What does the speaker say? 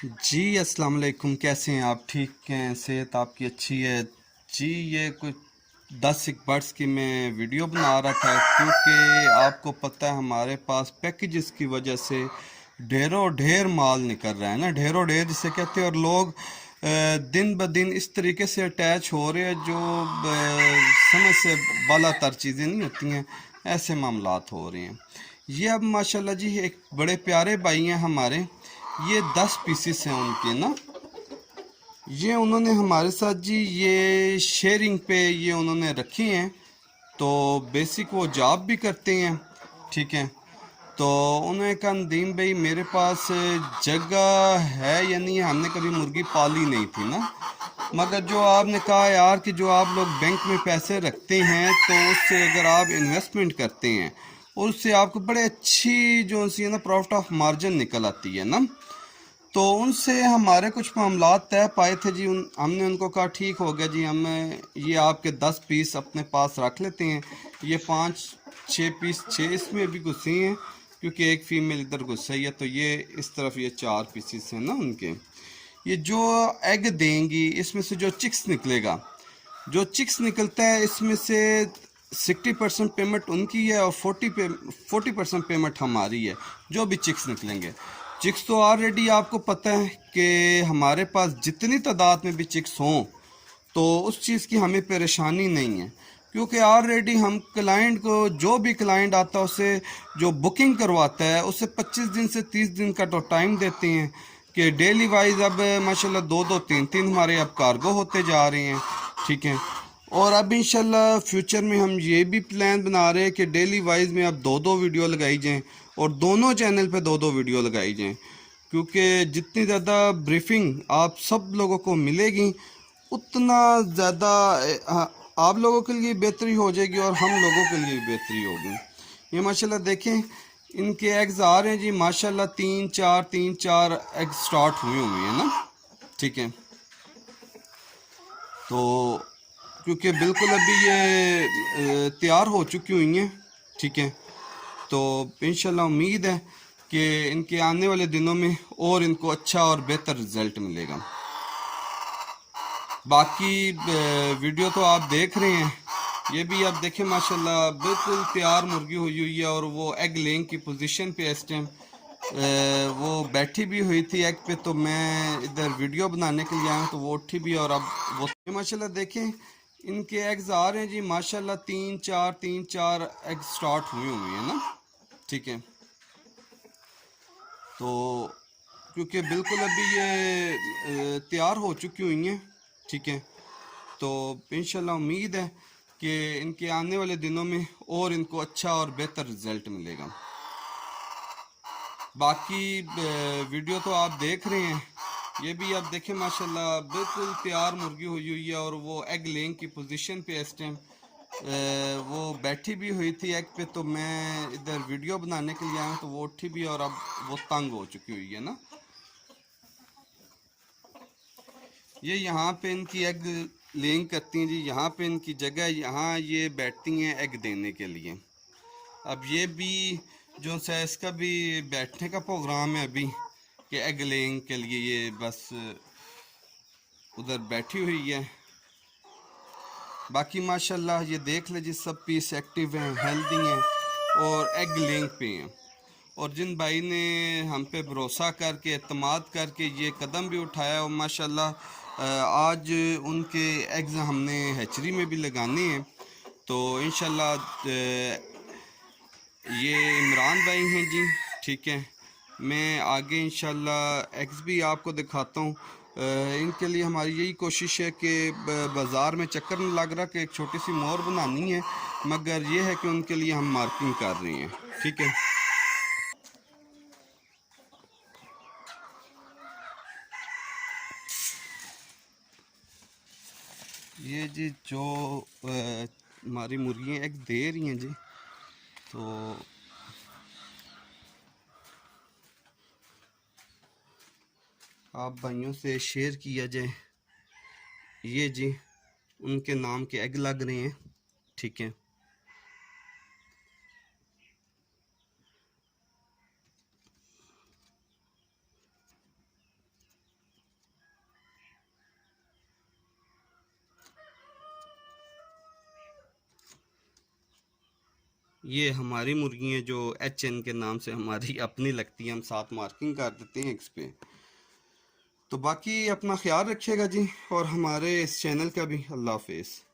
जी अस्सलाम वालेकुम। कैसे हैं आप? ठीक हैं? सेहत आपकी अच्छी है? जी ये कुछ 10 एक बर्ड्स की मैं वीडियो बना रहा था क्योंकि आपको पता है हमारे पास पैकेजेस की वजह से ढेरों ढेर माल निकल रहा है ना, ढेरों ढेर जिसे कहते हैं। और लोग दिन ब दिन इस तरीके से अटैच हो रहे हैं जो समझ से बालातर चीज़ें नहीं होती हैं, ऐसे मामलात हो रहे हैं। ये अब माशाल्लाह जी एक बड़े प्यारे भाई हैं हमारे, ये 10 पीसेस हैं उनके ना। ये उन्होंने हमारे साथ जी ये शेयरिंग पे ये उन्होंने रखी हैं। तो बेसिक वो जॉब भी करते हैं, ठीक है। तो उन्होंने कहा नदीम भाई मेरे पास जगह है या नहीं है, हमने कभी मुर्गी पाली नहीं थी ना, मगर जो आपने कहा यार कि जो आप लोग बैंक में पैसे रखते हैं तो उससे अगर आप इन्वेस्टमेंट करते हैं और उससे आपको बड़े अच्छी जो सी है ना प्रॉफिट ऑफ मार्जिन निकल आती है ना। तो उनसे हमारे कुछ मामलात तय पाए थे जी। हमने उनको कहा ठीक हो गया जी, हम ये आपके 10 पीस अपने पास रख लेते हैं। ये 5 6 पीस 6 इसमें भी घुसे हैं क्योंकि एक फीमेल इधर घुस रही है। तो ये इस तरफ ये 4 पीसीस हैं ना उनके। ये जो एग देंगी इसमें से जो चिक्स निकलेगा, जो चिक्स निकलता है इसमें से 60% पेमेंट उनकी है और 40% पेमेंट हमारी है, जो भी चिक्स निकलेंगे। चिक्स तो ऑलरेडी आपको पता है कि हमारे पास जितनी तादाद में भी चिक्स हों तो उस चीज़ की हमें परेशानी नहीं है, क्योंकि ऑलरेडी हम क्लाइंट को, जो भी क्लाइंट आता है उसे जो बुकिंग करवाता है उसे 25 दिन से 30 दिन का तो टाइम देते हैं कि डेली वाइज अब माशाल्लाह 2 2 3 3 हमारे अब कार्गो होते जा रहे हैं, ठीक है। और अब इंशाल्लाह फ्यूचर में हम ये भी प्लान बना रहे हैं कि डेली वाइज में अब 2 2 वीडियो लगाई जाएँ और दोनों चैनल पे 2 2 वीडियो लगाई जाएँ, क्योंकि जितनी ज़्यादा ब्रीफिंग आप सब लोगों को मिलेगी उतना ज़्यादा आप लोगों के लिए बेहतरी हो जाएगी और हम लोगों के लिए भी बेहतरी होगी। ये माशाल्लाह देखें इनके एग्स आ रहे हैं जी माशाल्लाह, 3 4 एग स्टार्ट हुए हुए हैं ना, ठीक है। तो क्योंकि बिल्कुल अभी ये तैयार हो चुकी हुई हैं, ठीक है। तो इंशाल्लाह उम्मीद है कि इनके आने वाले दिनों में और इनको अच्छा और बेहतर रिजल्ट मिलेगा। बाकी वीडियो तो आप देख रहे हैं, ये भी आप देखें माशाल्लाह बिल्कुल तैयार मुर्गी हुई हुई है। और वो एग लेइंग की पोजीशन पे इस टाइम वो बैठी भी हुई थी एग पे, तो मैं इधर वीडियो बनाने के लिए आया हूँ तो वो उठी भी। और अब वो माशाल्लाह देखें इनके एग्स आ रहे हैं जी माशाल्लाह, 3 4 एग स्टार्ट हुए हुए हैं ना, ठीक है। तो क्योंकि बिल्कुल अभी ये तैयार हो चुकी हुई हैं, ठीक है। तो इंशाल्लाह उम्मीद है कि इनके आने वाले दिनों में और इनको अच्छा और बेहतर रिजल्ट मिलेगा। बाकी वीडियो तो आप देख रहे हैं, ये भी आप देखें माशाल्लाह बिल्कुल तैयार मुर्गी हुई हुई है। और वो एग लेइंग की पोजीशन पे इस टाइम वो बैठी भी हुई थी एग पे, तो मैं इधर वीडियो बनाने के लिए आया हूँ तो वो उठी भी और अब वो तंग हो चुकी हुई है ना। ये यहाँ पे इनकी एग लेइंग करती हैं जी, यहाँ पे इनकी जगह, यहाँ ये बैठती हैं एग देने के लिए। अब ये भी जो सा इसका भी बैठने का प्रोग्राम है अभी कि एग लेइंग के लिए ये बस उधर बैठी हुई है। बाकी माशाल्लाह ये देख ले जी सब पीस एक्टिव हैं, हेल्दी हैं और एग लेइंग पे हैं। और जिन भाई ने हम पे भरोसा करके एतमाद करके ये कदम भी उठाया और माशाल्लाह आज उनके एग्ज़ हमने हैचरी में भी लगाने हैं। तो इंशाल्लाह ये इमरान भाई हैं जी, ठीक है। मैं आगे इंशाल्लाह एग्स भी आपको दिखाता हूँ। इनके लिए हमारी यही कोशिश है कि बाज़ार में चक्कर नहीं लग रहा कि एक छोटी सी मोर बनानी है, मगर ये है कि उनके लिए हम मार्किंग कर रहे हैं, ठीक है। ये जी जो हमारी मुर्गियाँ एग दे रही हैं जी, तो आप भाइयों से शेयर किया जाए। ये जी उनके नाम के एग लग रहे हैं, ठीक है। ये हमारी मुर्गी हैं जो HN के नाम से हमारी अपनी लगती है, हम साथ मार्किंग कर देते हैं इस पे। तो बाकी अपना ख्याल रखिएगा जी, और हमारे इस चैनल का भी। अल्लाह हाफिज़।